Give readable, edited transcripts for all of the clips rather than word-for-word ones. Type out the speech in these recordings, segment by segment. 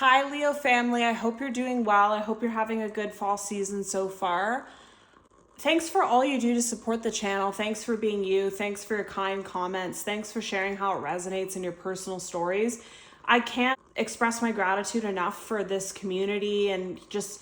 Hi, Leo family. I hope you're doing well. I hope you're having a good fall season so far. Thanks for all you do to support the channel. Thanks for being you. Thanks for your kind comments. Thanks for sharing how it resonates in your personal stories. I can't express my gratitude enough for this community and just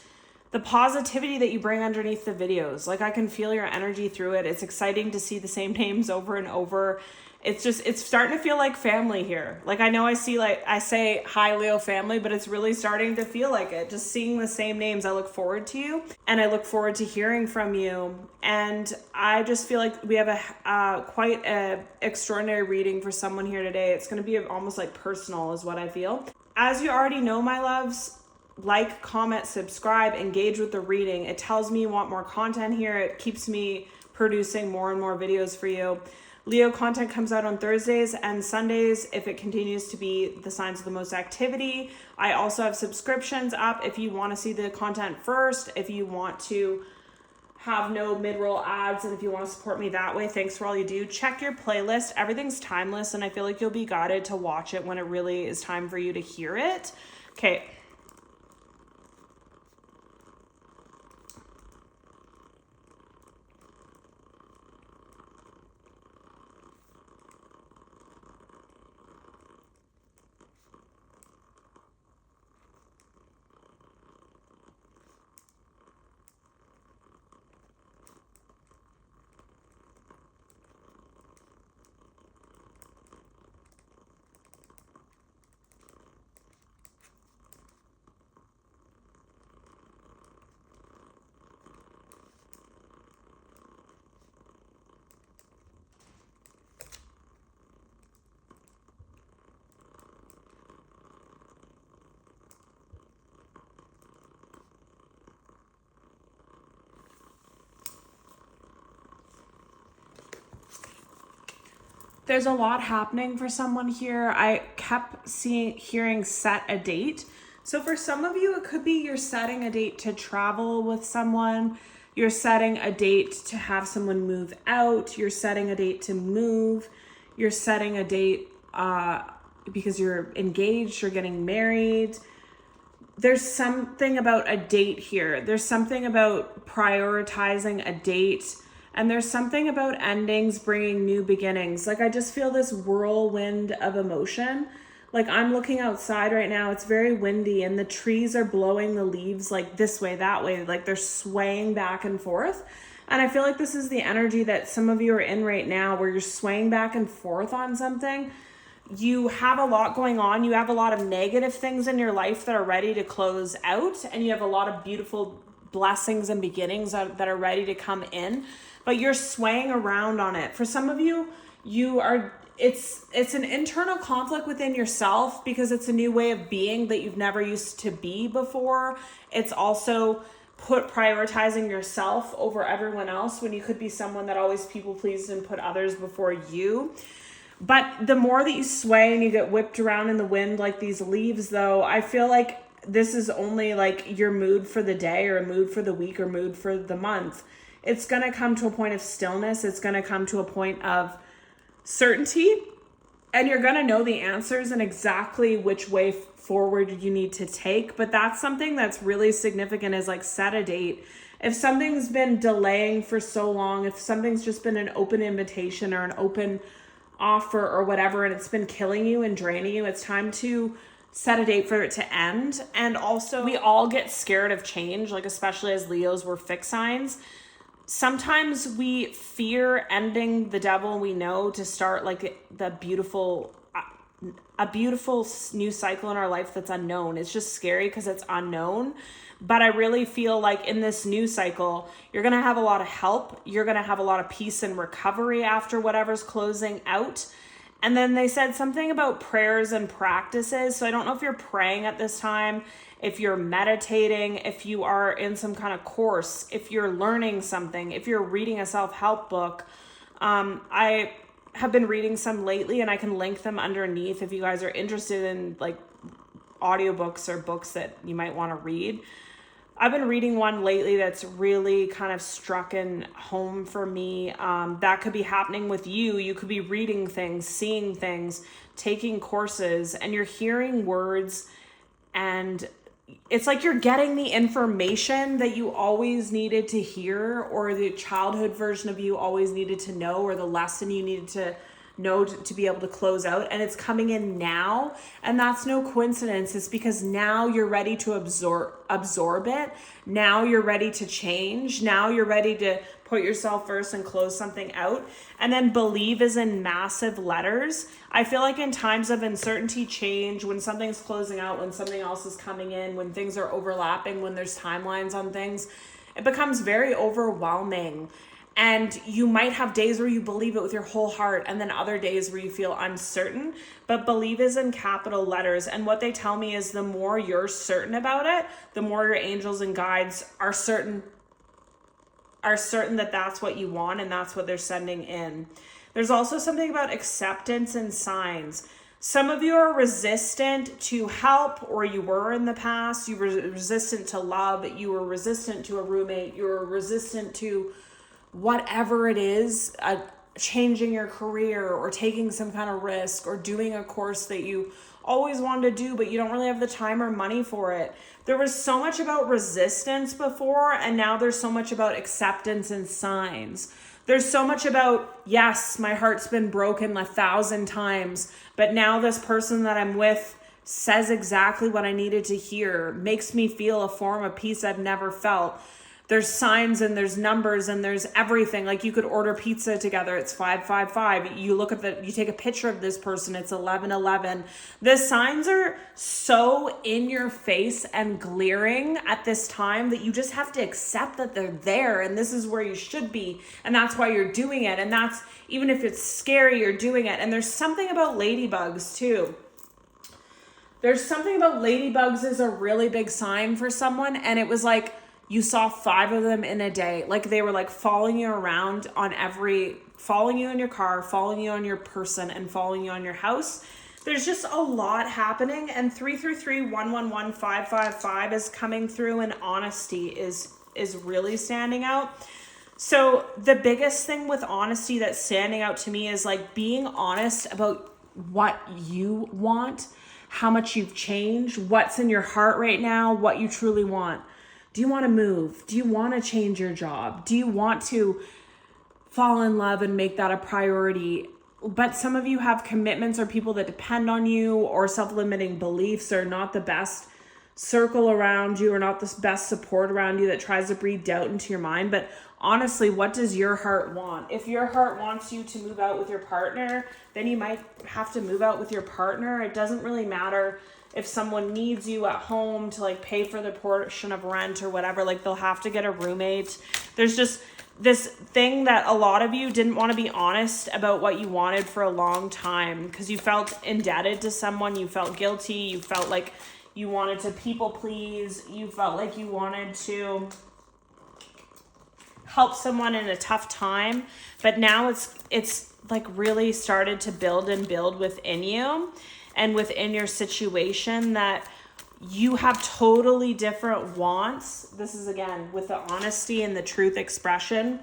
the positivity that you bring underneath the videos. Like, I can feel your energy through it. It's exciting to see the same names over and over. It's starting to feel like family here. Like, I know I say hi Leo family, but it's really starting to feel like it. Just seeing the same names. I look forward to you and I look forward to hearing from you. And I just feel like we have quite a extraordinary reading for someone here today. It's going to be almost like personal is what I feel. As you already know, my loves, like, comment, subscribe, engage with the reading. It tells me you want more content here. It keeps me producing more and more videos for you. Leo content comes out on Thursdays and Sundays if it continues to be the signs of the most activity. I also have subscriptions up if you want to see the content first, if you want to have no mid-roll ads, and if you want to support me that way. Thanks for all you do. Check your playlist. Everything's timeless, and I feel like you'll be guided to watch it when it really is time for you to hear it. Okay. There's a lot happening for someone here. I kept hearing set a date. So for some of you, it could be you're setting a date to travel with someone. You're setting a date to have someone move out. You're setting a date to move. You're setting a date because you're engaged, you're getting married. There's something about a date here. There's something about prioritizing a date. And there's something about endings bringing new beginnings. Like, I just feel this whirlwind of emotion. Like, I'm looking outside right now. It's very windy and the trees are blowing the leaves like this way, that way. Like, they're swaying back and forth. And I feel like this is the energy that some of you are in right now, where you're swaying back and forth on something. You have a lot going on. You have a lot of negative things in your life that are ready to close out. And you have a lot of beautiful blessings and beginnings that are ready to come in. But you're swaying around on it. For some of you, it's an internal conflict within yourself because it's a new way of being that you've never used to be before. It's also prioritizing yourself over everyone else when you could be someone that always people pleased and put others before you. But the more that you sway and you get whipped around in the wind like these leaves, though, I feel like this is only like your mood for the day or a mood for the week or mood for the month. It's going to come to a point of stillness. It's going to come to a point of certainty. And you're going to know the answers and exactly which way forward you need to take. But that's something that's really significant, is like, set a date. If something's been delaying for so long, if something's just been an open invitation or an open offer or whatever, and it's been killing you and draining you, it's time to set a date for it to end. And also, we all get scared of change, like, especially as Leos, we're fixed signs. Sometimes we fear ending the devil we know to start like a beautiful new cycle in our life that's unknown. It's just scary because it's unknown. But I really feel like in this new cycle, you're going to have a lot of help. You're going to have a lot of peace and recovery after whatever's closing out. And then they said something about prayers and practices. So I don't know if you're praying at this time, if you're meditating, if you are in some kind of course, if you're learning something, if you're reading a self-help book. I have been reading some lately, and I can link them underneath if you guys are interested in like audiobooks or books that you might want to read. I've been reading one lately that's really kind of struck in home for me. That could be happening with you. You could be reading things, seeing things, taking courses, and you're hearing words And it's like you're getting the information that you always needed to hear, or the childhood version of you always needed to know, or the lesson you needed to know to be able to close out, and it's coming in now. And that's no coincidence. It's because now you're ready to absorb it. Now you're ready to change. Now you're ready to put yourself first and close something out. And then believe is in massive letters. I feel like in times of uncertainty, change, when something's closing out, when something else is coming in, when things are overlapping, when there's timelines on things, it becomes very overwhelming. And you might have days where you believe it with your whole heart, and then other days where you feel uncertain. But believe is in capital letters. And what they tell me is the more you're certain about it, the more your angels and guides are certain that that's what you want, and that's what they're sending in. There's also something about acceptance and signs. Some of you are resistant to help, or you were in the past. You were resistant to love. You were resistant to a roommate. You were resistant to whatever it is, changing your career, or taking some kind of risk, or doing a course that you always wanted to do, but you don't really have the time or money for it. There was so much about resistance before, and now there's so much about acceptance and signs. There's so much about, yes, my heart's been broken 1,000 times, but now this person that I'm with says exactly what I needed to hear, makes me feel a form of peace I've never felt. There's signs and there's numbers and there's everything. Like you could order pizza together. It's 555. You look at you take a picture of this person. It's 1111. The signs are so in your face and glaring at this time that you just have to accept that they're there, and this is where you should be. And that's why you're doing it. And that's, even if it's scary, you're doing it. And there's something about ladybugs too. There's something about ladybugs is a really big sign for someone. And it was like, you saw 5 of them in a day. Like they were like following you around following you in your car, following you on your person, and following you on your house. There's just a lot happening. And 333-111-555 is coming through, and honesty is really standing out. So the biggest thing with honesty that's standing out to me is like being honest about what you want, how much you've changed, what's in your heart right now, what you truly want. Do you want to move? Do you want to change your job? Do you want to fall in love and make that a priority? But some of you have commitments or people that depend on you, or self-limiting beliefs, or not the best circle around you, or not the best support around you that tries to breed doubt into your mind. But honestly, what does your heart want? If your heart wants you to move out with your partner, then you might have to move out with your partner. It doesn't really matter if someone needs you at home to like pay for the portion of rent or whatever. Like they'll have to get a roommate. There's just this thing that a lot of you didn't want to be honest about what you wanted for a long time because you felt indebted to someone. You felt guilty. You felt like you wanted to people please. You felt like you wanted to help someone in a tough time. But now it's like really started to build and build within you and within your situation, that you have totally different wants. This is again with the honesty and the truth expression.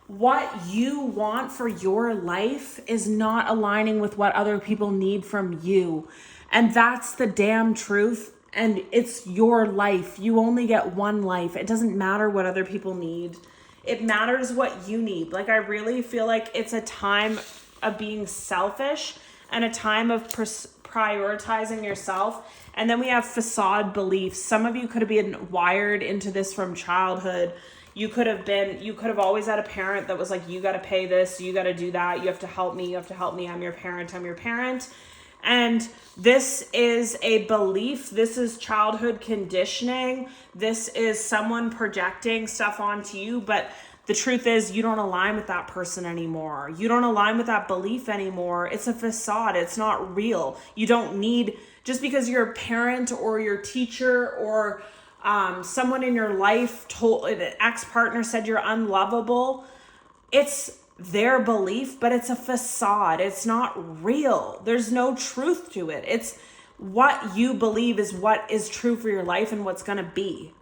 What you want for your life is not aligning with what other people need from you. And that's the damn truth. And it's your life. You only get one life. It doesn't matter what other people need. It matters what you need. Like I really feel like it's a time of being selfish and a time of prioritizing yourself. And then we have facade beliefs. Some of you could have been wired into this from childhood. You could have always had a parent that was like, you got to pay this, you got to do that, you have to help me, I'm your parent. And this is a belief. This is childhood conditioning. This is someone projecting stuff onto you. But the truth is, you don't align with that person anymore. You don't align with that belief anymore. It's a facade. It's not real. You don't need, just because your parent or your teacher or someone in your life told, an ex-partner said you're unlovable. It's their belief, but it's a facade. It's not real. There's no truth to it. It's what you believe is what is true for your life and what's going to be.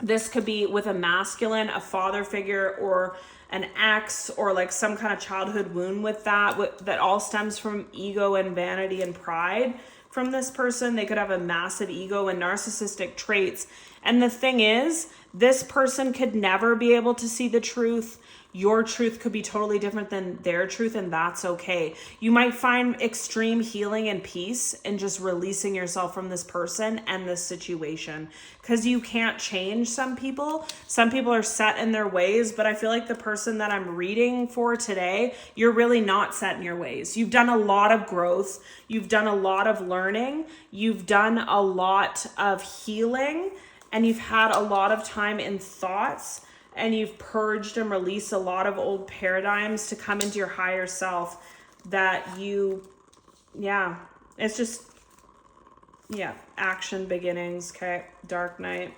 This could be with a masculine, a father figure, or an ex, or like some kind of childhood wound with that all stems from ego and vanity and pride. from this person. They could have a massive ego and narcissistic traits. And the thing is, this person could never be able to see the truth. Your truth could be totally different than their truth, and that's okay. You might find extreme healing and peace in just releasing yourself from this person and this situation, because you can't change some people. Some people are set in their ways, but I feel like the person that I'm reading for today, you're really not set in your ways. You've done a lot of growth. You've done a lot of learning. You've done a lot of healing, and you've had a lot of time in thoughts, and you've purged and released a lot of old paradigms to come into your higher self that you, it's just, action beginnings. Okay, Dark Knight.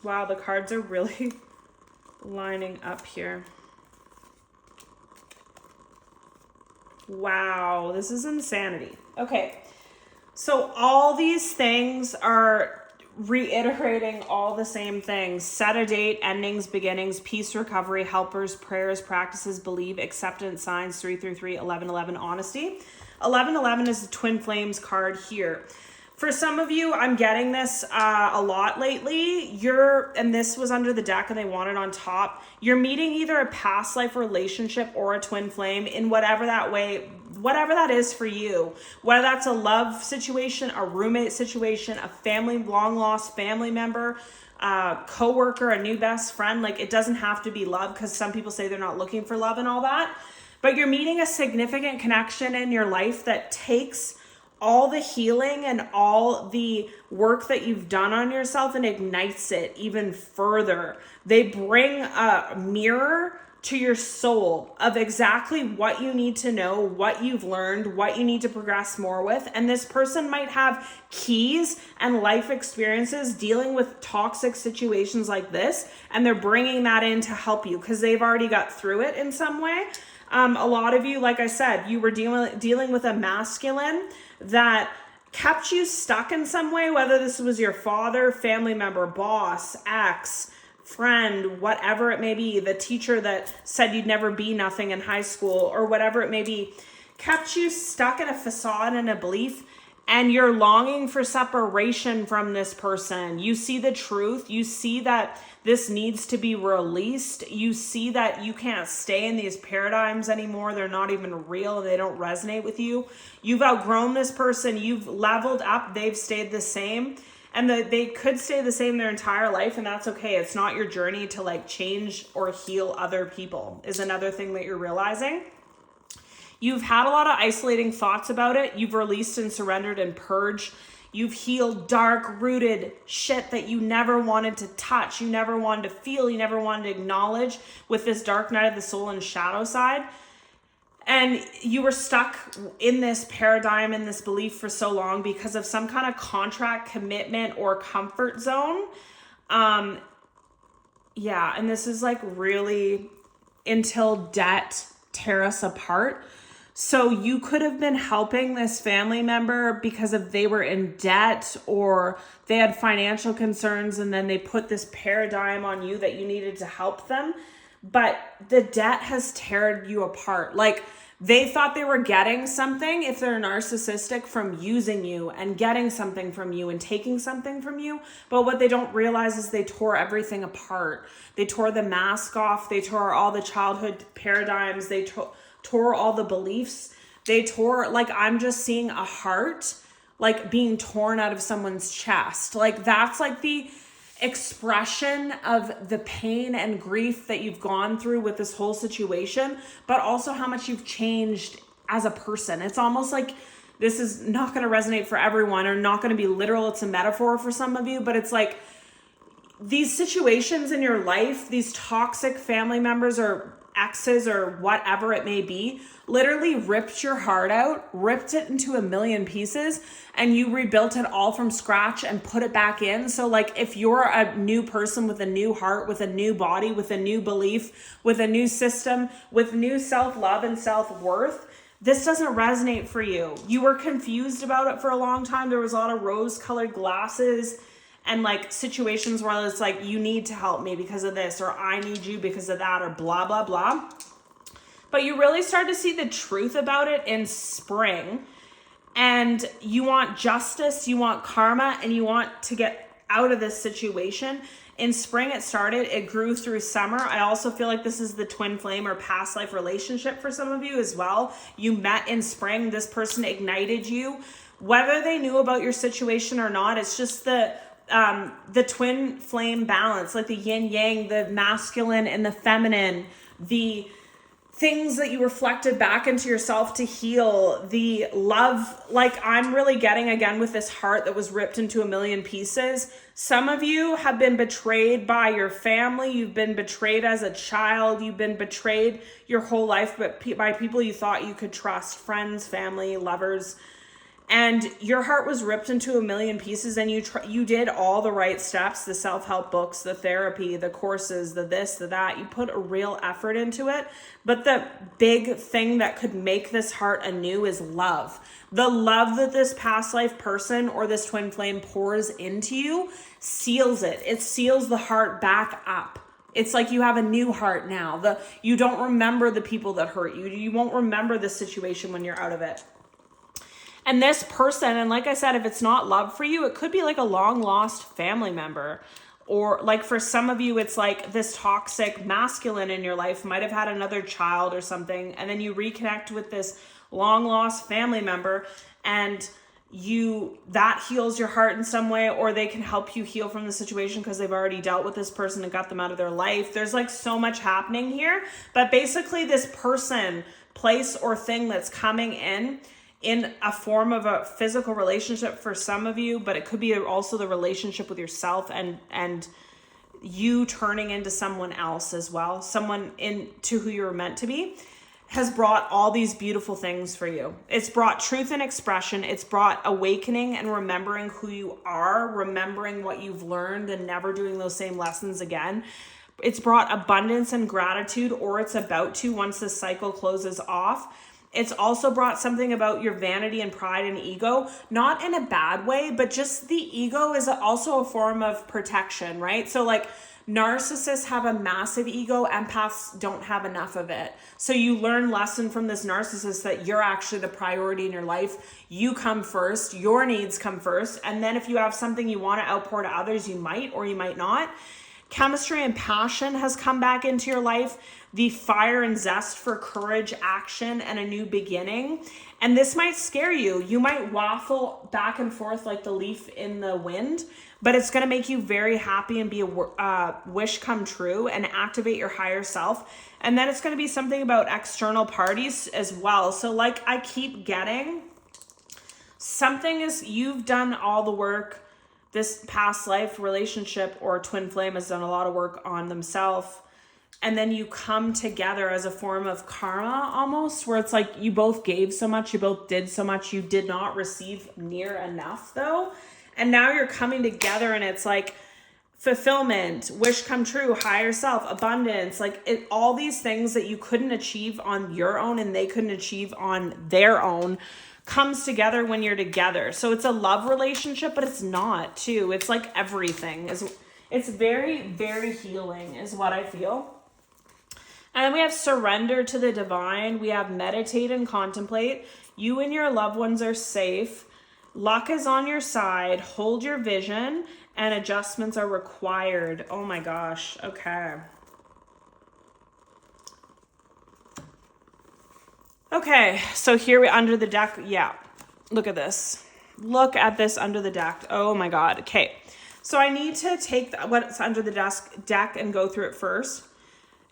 Wow, the cards are really lining up here. Wow, this is insanity. Okay. So all these things are reiterating all the same things. Set a date, endings, beginnings, peace, recovery, helpers, prayers, practices, believe, acceptance, signs, 333, 1111, honesty. 1111 is the twin flames card here. For some of you, I'm getting this a lot lately. And this was under the deck and they want it on top. You're meeting either a past life relationship or a twin flame in whatever that is for you. Whether that's a love situation, a roommate situation, a family, long lost family member, coworker, a new best friend. Like, it doesn't have to be love, because some people say they're not looking for love and all that. But you're meeting a significant connection in your life that takes all the healing and all the work that you've done on yourself and ignites it even further. They bring a mirror to your soul of exactly what you need to know, what you've learned, what you need to progress more with. And this person might have keys and life experiences dealing with toxic situations like this, and they're bringing that in to help you because they've already got through it in some way. A lot of you, like I said, you were dealing with a masculine that kept you stuck in some way, whether this was your father, family member, boss, ex, friend, whatever it may be, the teacher that said you'd never be nothing in high school, or whatever it may be, kept you stuck in a facade and a belief, and you're longing for separation from this person. You see the truth. You see that this needs to be released. You see that you can't stay in these paradigms anymore. They're not even real. They don't resonate with you. You've outgrown this person. You've leveled up. They've stayed the same. And they could stay the same their entire life, and that's okay. It's not your journey to like change or heal other people, is another thing that you're realizing. You've had a lot of isolating thoughts about it. You've released and surrendered and purged. You've healed dark-rooted shit that you never wanted to touch, you never wanted to feel, you never wanted to acknowledge with this dark night of the soul and shadow side. And you were stuck in this paradigm, in this belief for so long because of some kind of contract, commitment, or comfort zone. And this is like really until debt tear us apart. So you could have been helping this family member because of they were in debt or they had financial concerns, and then they put this paradigm on you that you needed to help them. But the debt has teared you apart. Like, they thought they were getting something, if they're narcissistic, from using you and getting something from you and taking something from you. But what they don't realize is they tore everything apart. They tore the mask off. They tore all the childhood paradigms. They tore all the beliefs. They tore, like, I'm just seeing a heart, like, being torn out of someone's chest. Like, that's like the expression of the pain and grief that you've gone through with this whole situation, but also how much you've changed as a person. It's almost like this is not going to resonate for everyone, or not going to be literal. It's a metaphor for some of you, but it's like these situations in your life, these toxic family members or exes or whatever it may be, literally ripped your heart out, ripped it into a million pieces, and you rebuilt it all from scratch and put it back in. So like, if you're a new person with a new heart, with a new body, with a new belief, with a new system, with new self-love and self-worth, this doesn't resonate for you. You were confused about it for a long time. There was a lot of rose-colored glasses and like situations where it's like, you need to help me because of this, or I need you because of that, or blah, blah, blah. But you really start to see the truth about it in spring, and you want justice, you want karma, and you want to get out of this situation. In spring it started, it grew through summer. I also feel like this is the twin flame or past life relationship for some of you as well. You met in spring, this person ignited you. Whether they knew about your situation or not, it's just the twin flame balance, like the yin yang, the masculine and the feminine, the things that you reflected back into yourself to heal, the love. Like I'm really getting again with this heart that was ripped into a million pieces. Some of you have been betrayed by your family. You've been betrayed as a child. You've been betrayed your whole life, but by people you thought you could trust, friends, family, lovers. And your heart was ripped into a million pieces, and you did all the right steps, the self-help books, the therapy, the courses, the this, the that. You put a real effort into it. But the big thing that could make this heart anew is love. The love that this past life person or this twin flame pours into you seals it. It seals the heart back up. It's like you have a new heart now. You don't remember the people that hurt you. You won't remember the situation when you're out of it. And this person, and like I said, if it's not love for you, it could be like a long lost family member. Or like for some of you, it's like this toxic masculine in your life might have had another child or something. And then you reconnect with this long lost family member, and that heals your heart in some way, or they can help you heal from the situation because they've already dealt with this person and got them out of their life. There's like so much happening here. But basically this person, place, or thing that's coming in a form of a physical relationship for some of you, but it could be also the relationship with yourself and you turning into someone else as well, someone into who you're meant to be, has brought all these beautiful things for you. It's brought truth and expression. It's brought awakening and remembering who you are, remembering what you've learned and never doing those same lessons again. It's brought abundance and gratitude, or it's about to once this cycle closes off. It's also brought something about your vanity and pride and ego, not in a bad way, but just the ego is also a form of protection, right? So like narcissists have a massive ego, empaths don't have enough of it. So you learn lesson from this narcissist that you're actually the priority in your life. You come first, your needs come first. And then if you have something you want to outpour to others, you might or you might not. Chemistry and passion has come back into your life. The fire and zest for courage, action, and a new beginning. And this might scare you. You might waffle back and forth like the leaf in the wind, but it's going to make you very happy and be a wish come true and activate your higher self. And then it's going to be something about external parties as well. So like I keep getting, something is, you've done all the work. This past life relationship or twin flame has done a lot of work on themselves. And then you come together as a form of karma almost, where it's like you both gave so much, you both did so much, you did not receive near enough though. And now you're coming together and it's like fulfillment, wish come true, higher self, abundance, like all these things that you couldn't achieve on your own and they couldn't achieve on their own comes together when you're together. So it's a love relationship, but it's not too. It's like everything. It's very, very healing is what I feel. And then we have surrender to the divine. We have meditate and contemplate. You and your loved ones are safe. Luck is on your side. Hold your vision. And adjustments are required. Oh my gosh. Okay. Okay. So here we under the deck. Yeah. Look at this. Look at this under the deck. Oh my God. Okay. So I need to take what's under the deck and go through it first.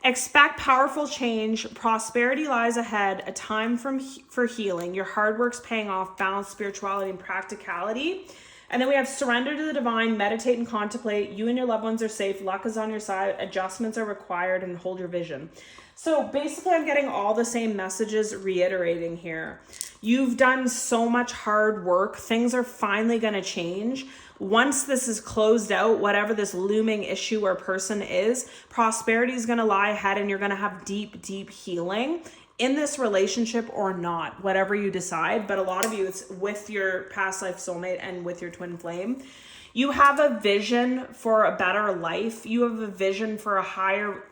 Expect powerful change. Prosperity lies ahead. A time for healing. Your hard work's paying off. Balance, spirituality, and practicality. And then we have surrender to the divine. Meditate and contemplate. You and your loved ones are safe. Luck is on your side. Adjustments are required. And hold your vision. So basically, I'm getting all the same messages reiterating here. You've done so much hard work. Things are finally going to change. Once this is closed out, whatever this looming issue or person is, prosperity is going to lie ahead and you're going to have deep, deep healing in this relationship or not, whatever you decide. But a lot of you, it's with your past life soulmate and with your twin flame. You have a vision for a better life. You have a vision for a higher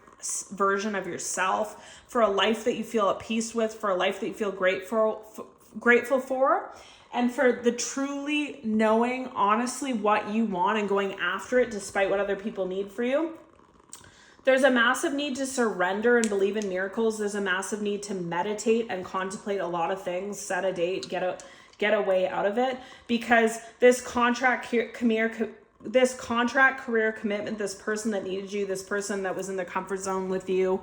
version of yourself, for a life that you feel at peace with, for a life that you feel grateful for, and for the truly knowing honestly what you want and going after it despite what other people need for you. There's a massive need to surrender and believe in miracles. There's a massive need to meditate and contemplate a lot of things, set a date, get a way out of it, because this contract career commitment, this person that needed you, this person that was in the comfort zone with you,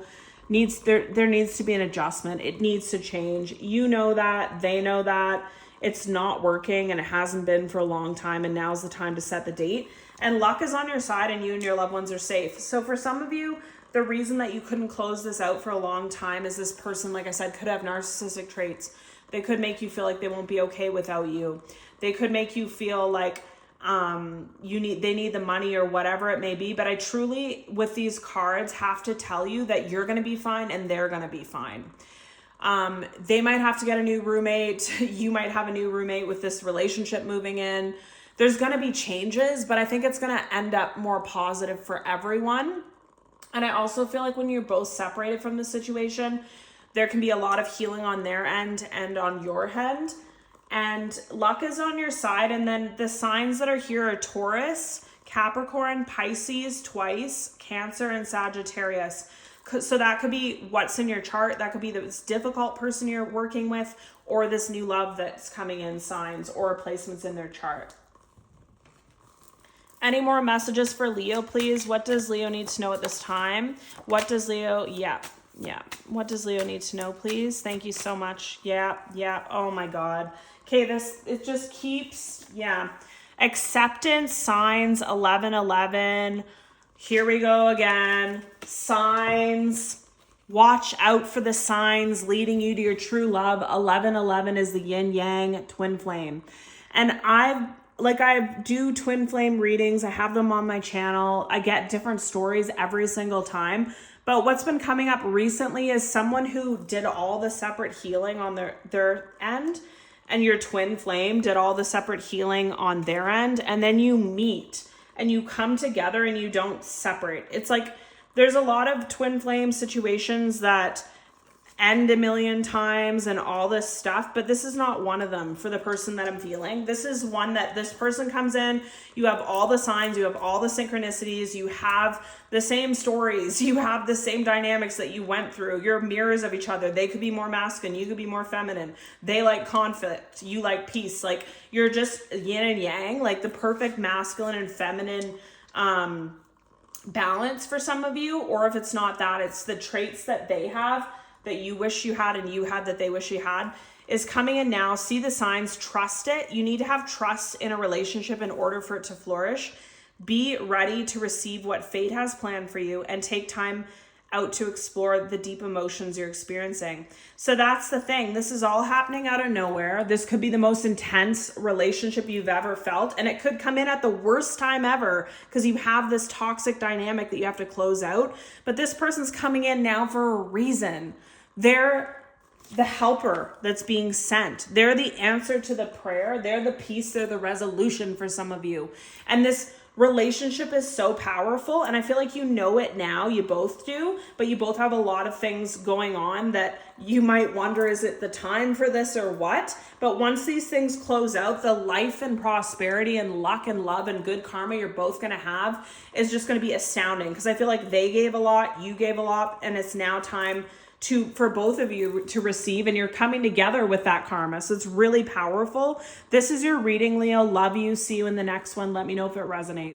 there needs to be an adjustment. It needs to change. You know that, they know that it's not working, and it hasn't been for a long time, and now's the time to set the date. And luck is on your side, and you and your loved ones are safe. So for some of you, the reason that you couldn't close this out for a long time is this person, like I said, could have narcissistic traits. They could make you feel like they won't be okay without you. They could make you feel like they need the money or whatever it may be. But I truly, with these cards, have to tell you that you're going to be fine and they're going to be fine. They might have to get a new roommate. You might have a new roommate with this relationship moving in. There's going to be changes, but I think it's going to end up more positive for everyone. And I also feel like when you're both separated from the situation, there can be a lot of healing on their end and on your end. And luck is on your side. And then the signs that are here are Taurus, Capricorn, Pisces twice, Cancer, and Sagittarius. So that could be what's in your chart. That could be this difficult person you're working with, or this new love that's coming in signs or placements in their chart. Any more messages for Leo, please? What does Leo need to know at this time? What does Leo, yeah. What does Leo need to know, please? Thank you so much. Yeah. Oh my God. Okay, it just keeps, Acceptance, signs, 1111. Here we go again. Signs. Watch out for the signs leading you to your true love. 1111 is the yin yang twin flame. And I do twin flame readings. I have them on my channel. I get different stories every single time. But what's been coming up recently is someone who did all the separate healing on their end, and your twin flame did all the separate healing on their end, and then you meet and you come together and you don't separate. It's like there's a lot of twin flame situations that end a million times and all this stuff, but this is not one of them for the person that I'm feeling. This is one that this person comes in, you have all the signs, you have all the synchronicities, you have the same stories, you have the same dynamics that you went through. You're mirrors of each other. They could be more masculine, you could be more feminine. They like conflict, you like peace. Like you're just yin and yang, like the perfect masculine and feminine balance for some of you. Or if it's not that, it's the traits that they have that you wish you had and you had that they wish you had is coming in now. See the signs, trust it. You need to have trust in a relationship in order for it to flourish. Be ready to receive what fate has planned for you and take time out to explore the deep emotions you're experiencing. So that's the thing. This is all happening out of nowhere. This could be the most intense relationship you've ever felt, and it could come in at the worst time ever because you have this toxic dynamic that you have to close out. But this person's coming in now for a reason. They're the helper that's being sent. They're the answer to the prayer. They're the peace. They're the resolution for some of you. And this relationship is so powerful, and I feel like you know it now. You both do, but you both have a lot of things going on that you might wonder, is it the time for this or what? But once these things close out, the life and prosperity and luck and love and good karma you're both going to have is just going to be astounding, because I feel like they gave a lot, you gave a lot, and it's now time for both of you to receive, and you're coming together with that karma. So it's really powerful. This is your reading, Leo. Love you. See you in the next one. Let me know if it resonates.